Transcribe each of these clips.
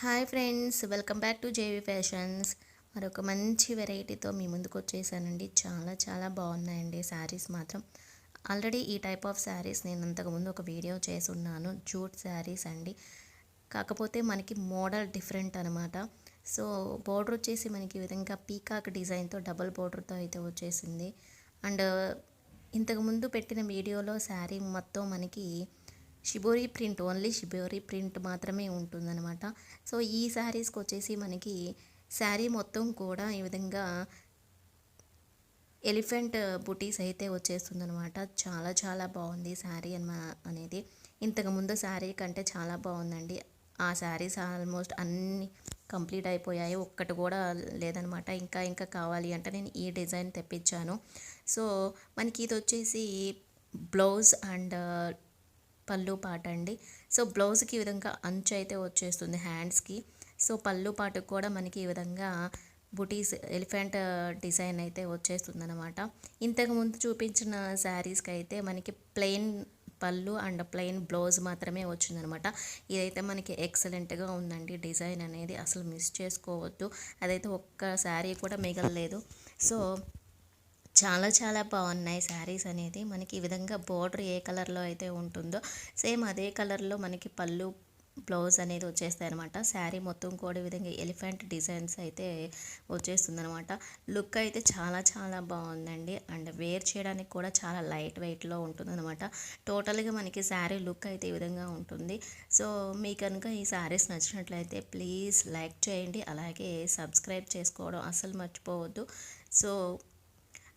Hi friends, welcome back to JV Fashions. మరొక మంచి వెరైటీతో మీ ముందుకు వచ్చేసానండి. చాలా చాలా బాగున్నాయండి శారీస్ మాత్రం. ఆల్రెడీ ఈ టైప్ ఆఫ్ శారీస్ నేను అంతకుముందు ఒక వీడియో చేసి ఉన్నాను, జూట్ శారీస్ అండి. కాకపోతే మనకి మోడల్ డిఫరెంట్ అనమాట. సో బోర్డర్ వచ్చేసి మనకి ఈ విధంగా పీకాక్ డిజైన్తో డబుల్ బోర్డర్తో అయితే వచ్చేసింది. అండ్ ఇంతకుముందు పెట్టిన వీడియోలో శారీ మొత్తం మనకి shibori print, only shibori print మాత్రమే ఉంటుందన్నమాట. సో ఈ శారీస్కి వచ్చేసి మనకి శారీ మొత్తం కూడా ఈ విధంగా ఎలిఫెంట్ బుటీస్ అయితే వచ్చేస్తుందనమాట. చాలా చాలా బాగుంది శారీ అనేది. ఇంతకుముందు శారీ కంటే చాలా బాగుందండి. ఆ శారీస్ ఆల్మోస్ట్ అన్నీ కంప్లీట్ అయిపోయాయి, ఒక్కటి కూడా లేదనమాట. ఇంకా ఇంకా కావాలి అంటే నేను ఈ డిజైన్ తెప్పించాను. సో మనకి ఇది వచ్చేసి బ్లౌజ్ అండ్ పళ్ళు పాట అండి. సో బ్లౌజ్కి ఈ విధంగా అంచు అయితే వచ్చేస్తుంది హ్యాండ్స్కి. సో పళ్ళు పాటకు కూడా మనకి ఈ విధంగా బుటీస్ ఎలిఫెంట్ డిజైన్ అయితే వచ్చేస్తుంది అనమాట. ఇంతకుముందు చూపించిన శారీస్కి అయితే మనకి ప్లెయిన్ పళ్ళు అండ్ ప్లెయిన్ బ్లౌజ్ మాత్రమే వచ్చిందనమాట. ఇదైతే మనకి ఎక్సలెంట్గా ఉందండి. డిజైన్ అనేది అసలు మిస్ చేసుకోవద్దు. అదైతే ఒక్క శారీ కూడా మిగలలేదు. సో చాలా చాలా బాగున్నాయి శారీస్ అనేది. మనకి ఈ విధంగా బోర్డర్ ఏ కలర్లో అయితే ఉంటుందో సేమ్ అదే కలర్లో మనకి పళ్ళు బ్లౌజ్ అనేది వచ్చేస్తాయి అనమాట. శారీ మొత్తం కూడా ఈ విధంగా ఎలిఫెంట్ డిజైన్స్ అయితే వచ్చేస్తుంది అనమాట. లుక్ అయితే చాలా చాలా బాగుందండి. అండ్ వేర్ చేయడానికి కూడా చాలా లైట్ వెయిట్లో ఉంటుంది అనమాట. టోటల్గా మనకి శారీ లుక్ అయితే ఈ విధంగా ఉంటుంది. సో మీకు కనుక ఈ శారీస్ నచ్చినట్లయితే ప్లీజ్ లైక్ చేయండి, అలాగే సబ్స్క్రైబ్ చేసుకోవడం అస్సలు మర్చిపోవద్దు. So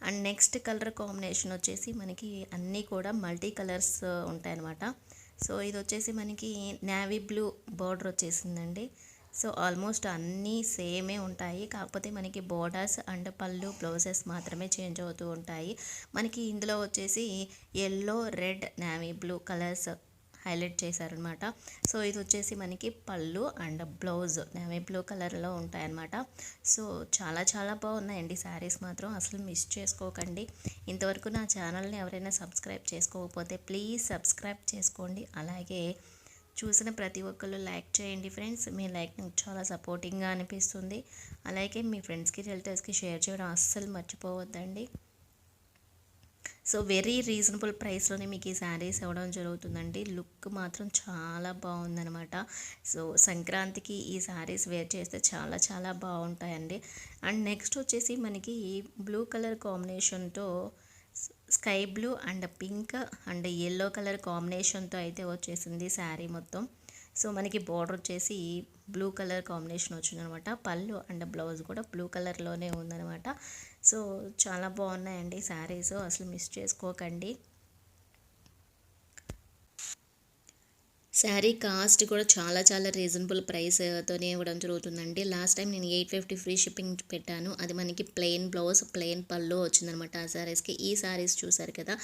and next colour combination వచ్చేసి మనకి అన్నీ కూడా మల్టీ కలర్స్ ఉంటాయన్నమాట. సో ఇది వచ్చేసి మనకి నేవీ బ్లూ బార్డర్ వచ్చేసిందండి. సో ఆల్మోస్ట్ అన్నీ సేమే ఉంటాయి, కాకపోతే మనకి బోర్డర్స్ అండ్ పళ్ళు బ్లౌజెస్ మాత్రమే చేంజ్ అవుతూ ఉంటాయి. మనకి ఇందులో వచ్చేసి yellow, red, navy blue colours highlight చేశారనమాట. సో ఇది వచ్చేసి మనకి పళ్ళు అండ్ బ్లౌజ్ నేవీ బ్లూ కలర్లో ఉంటాయన్నమాట. సో చాలా చాలా బాగున్నాయండి శారీస్ మాత్రం, అసలు మిస్ చేసుకోకండి. ఇంతవరకు నా ఛానల్ని ఎవరైనా సబ్స్క్రైబ్ చేసుకోకపోతే ప్లీజ్ సబ్స్క్రైబ్ చేసుకోండి. అలాగే చూసిన ప్రతి ఒక్కళ్ళు లైక్ చేయండి ఫ్రెండ్స్. మీ లైక్ నాకు చాలా సపోర్టింగ్గా అనిపిస్తుంది. అలాగే మీ ఫ్రెండ్స్కి రిలేటివ్స్కి షేర్ చేయడం అస్సలు మర్చిపోవద్దండి. సో వెరీ రీజనబుల్ ప్రైస్లోనే మీకు ఈ శారీస్ ఇవ్వడం జరుగుతుందండి. లుక్ మాత్రం చాలా బాగుందనమాట. సో సంక్రాంతికి ఈ శారీస్ వేర్ చేస్తే చాలా చాలా బాగుంటాయండి. అండ్ నెక్స్ట్ వచ్చేసి మనకి బ్లూ కలర్ కాంబినేషన్తో sky blue and pink and yellow colour కాంబినేషన్తో అయితే వచ్చేసింది శారీ మొత్తం. సో మనకి బార్డర్ వచ్చేసి బ్లూ కలర్ కాంబినేషన్ వచ్చిందనమాట. పళ్ళు అండ్ బ్లౌజ్ కూడా బ్లూ కలర్లోనే ఉందనమాట. సో చాలా బాగున్నాయండి శారీస్, అసలు మిస్ చేసుకోకండి. శారీ కాస్ట్ కూడా చాలా చాలా రీజనబుల్ ప్రైస్తోనే ఇవ్వడం జరుగుతుందండి. లాస్ట్ టైం నేను 850 ఫ్రీ షిప్పింగ్ పెట్టాను. అది మనకి ప్లెయిన్ బ్లౌజ్ ప్లెయిన్ పళ్ళు వచ్చిందనమాట ఆ శారీస్కి. ఈ శారీస్ చూసారు కదా,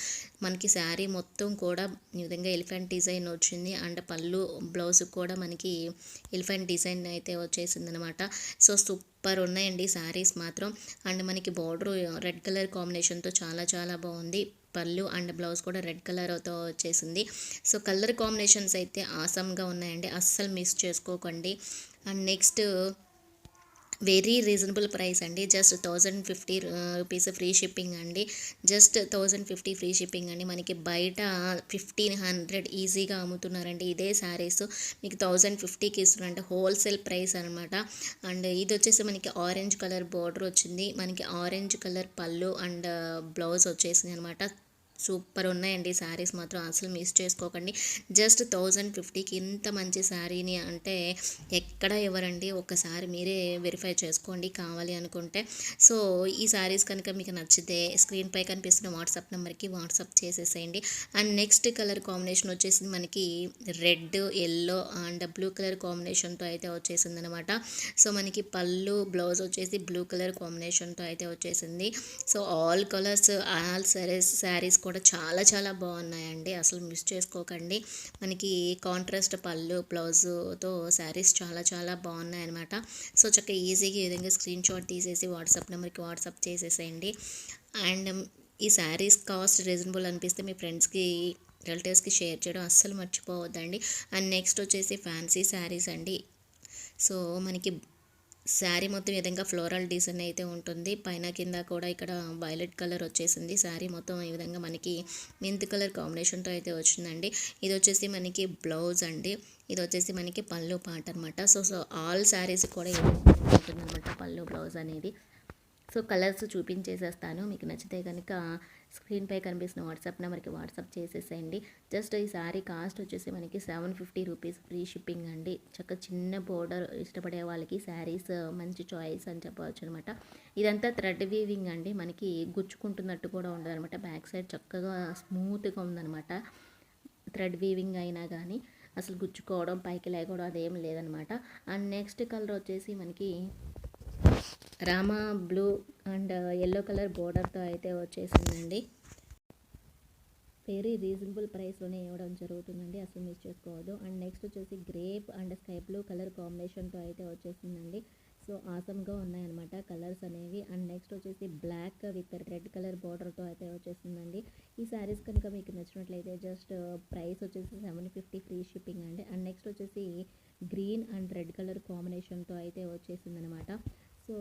మనకి శారీ మొత్తం కూడా ఈ విధంగా ఎలిఫెంట్ డిజైన్ వచ్చింది. అండ్ పళ్ళు బ్లౌజ్ కూడా మనకి ఎలిఫెంట్ డిజైన్ అయితే వచ్చేసింది అనమాట. సో సూపర్ ఉన్నాయండి శారీస్ మాత్రం. అండ్ మనకి బార్డర్ రెడ్ కలర్ కాంబినేషన్తో చాలా చాలా బాగుంది. పళ్ళు అండ్ బ్లౌజ్ కూడా రెడ్ కలర్తో వచ్చేసింది. సో కలర్ కాంబినేషన్స్ అయితే ఆసమ్గా ఉన్నాయండి, అస్సలు మిస్ చేసుకోకండి. And next very reasonable price అండి. జస్ట్ 1050 రూపీస్ ఫ్రీ షిప్పింగ్ అండి. జస్ట్ 1050 ఫ్రీ షిప్పింగ్ అండి. మనకి బయట 1500 ఈజీగా అమ్ముతున్నారండి. ఇదే శారీస్ మీకు 1050కి ఇస్తున్నారంటే హోల్సేల్ ప్రైస్ అనమాట. అండ్ ఇది వచ్చేసి మనకి ఆరెంజ్ కలర్ బార్డర్ వచ్చింది. మనకి ఆరెంజ్ కలర్ పళ్ళు అండ్ బ్లౌజ్ వచ్చేసింది అనమాట. సూపర్ ఉన్నాయండి శారీస్ మాత్రం, అసలు మిస్ చేసుకోకండి. జస్ట్ 1050కి ఇంత మంచి శారీని అంటే ఎక్కడ ఇవ్వరండి. ఒక్కసారి మీరే వెరిఫై చేసుకోండి కావాలి అనుకుంటే. సో ఈ శారీస్ కనుక మీకు నచ్చితే స్క్రీన్పై కనిపిస్తున్న వాట్సాప్ నెంబర్కి వాట్సాప్ చేసేసేయండి. అండ్ నెక్స్ట్ కలర్ కాంబినేషన్ వచ్చేసింది మనకి red, yellow and blue colour కాంబినేషన్తో అయితే వచ్చేసింది అనమాట. సో మనకి పళ్ళు బ్లౌజ్ వచ్చేసి బ్లూ కలర్ కాంబినేషన్తో అయితే వచ్చేసింది. So all colours all saris కూడా చాలా చాలా బాగున్నాయండి, అసలు మిస్ చేసుకోకండి. మనకి కాంట్రాస్ట్ పళ్ళు బ్లౌజ్తో శారీస్ చాలా చాలా బాగున్నాయి అనమాట. సో చక్కగా ఈజీగా ఈ విధంగా స్క్రీన్ షాట్ తీసేసి వాట్సాప్ నెంబర్కి వాట్సాప్ చేసేసేయండి. అండ్ ఈ శారీస్ కాస్ట్ రీజనబుల్ అనిపిస్తే మీ ఫ్రెండ్స్కి రిలేటివ్స్కి షేర్ చేయడం అస్సలు మర్చిపోవద్దండి. అండ్ నెక్స్ట్ వచ్చేసి ఫ్యాన్సీ శారీస్ అండి. సో మనకి శారీ మొత్తం ఈ విధంగా ఫ్లోరల్ డిజైన్ అయితే ఉంటుంది. పైన కింద కూడా ఇక్కడ వైలెట్ కలర్ వచ్చేసింది. శారీ మొత్తం ఈ విధంగా మనకి మెంత్ కలర్ కాంబినేషన్తో అయితే వచ్చిందండి. ఇది వచ్చేసి మనకి బ్లౌజ్ అండి. ఇది వచ్చేసి మనకి పళ్ళు పాట అనమాట. సో ఆల్ శారీస్ కూడా ఉంటుంది అనమాట పళ్ళు బ్లౌజ్ అనేది. సో కలర్స్ చూపించేసేస్తాను. మీకు నచ్చితే కనుక స్క్రీన్పై కనిపిస్తున్న వాట్సాప్ నెంబర్కి వాట్సాప్ చేసేసేయండి. జస్ట్ ఈ సారీ కాస్ట్ వచ్చేసి మనకి 750 రూపీస్ ఫ్రీ షిప్పింగ్ అండి. చక్కగా చిన్న బోర్డర్ ఇష్టపడే వాళ్ళకి శారీస్ మంచి చాయిస్ అని చెప్పవచ్చు అనమాట. ఇదంతా థ్రెడ్ వీవింగ్ అండి. మనకి గుచ్చుకుంటున్నట్టు కూడా ఉండదు అనమాట. బ్యాక్ సైడ్ చక్కగా స్మూత్గా ఉందనమాట. థ్రెడ్ వీవింగ్ అయినా కానీ అసలు గుచ్చుకోవడం పైకి లేకపోవడం అదేం లేదనమాట. అండ్ నెక్స్ట్ కలర్ వచ్చేసి మనకి Rama blue and yellow colour బోర్డర్తో అయితే వచ్చేసిందండి. వెరీ రీజనబుల్ ప్రైస్లోనే ఇవ్వడం జరుగుతుందండి, అసలు మిస్ చేసుకోవద్దు. అండ్ నెక్స్ట్ వచ్చేసి grape and sky blue colour కాంబినేషన్తో అయితే వచ్చేసిందండి. సో ఆసమ్గా ఉన్నాయన్నమాట కలర్స్ అనేవి. అండ్ నెక్స్ట్ వచ్చేసి బ్లాక్ విత్ రెడ్ కలర్ బార్డర్తో అయితే వచ్చేసిందండి. ఈ శారీస్ కనుక మీకు నచ్చినట్లయితే జస్ట్ ప్రైస్ వచ్చేసి 750 ఫ్రీ షిప్పింగ్ అండి. అండ్ నెక్స్ట్ వచ్చేసి గ్రీన్ అండ్ రెడ్ కలర్ కాంబినేషన్తో అయితే వచ్చేసిందనమాట. సో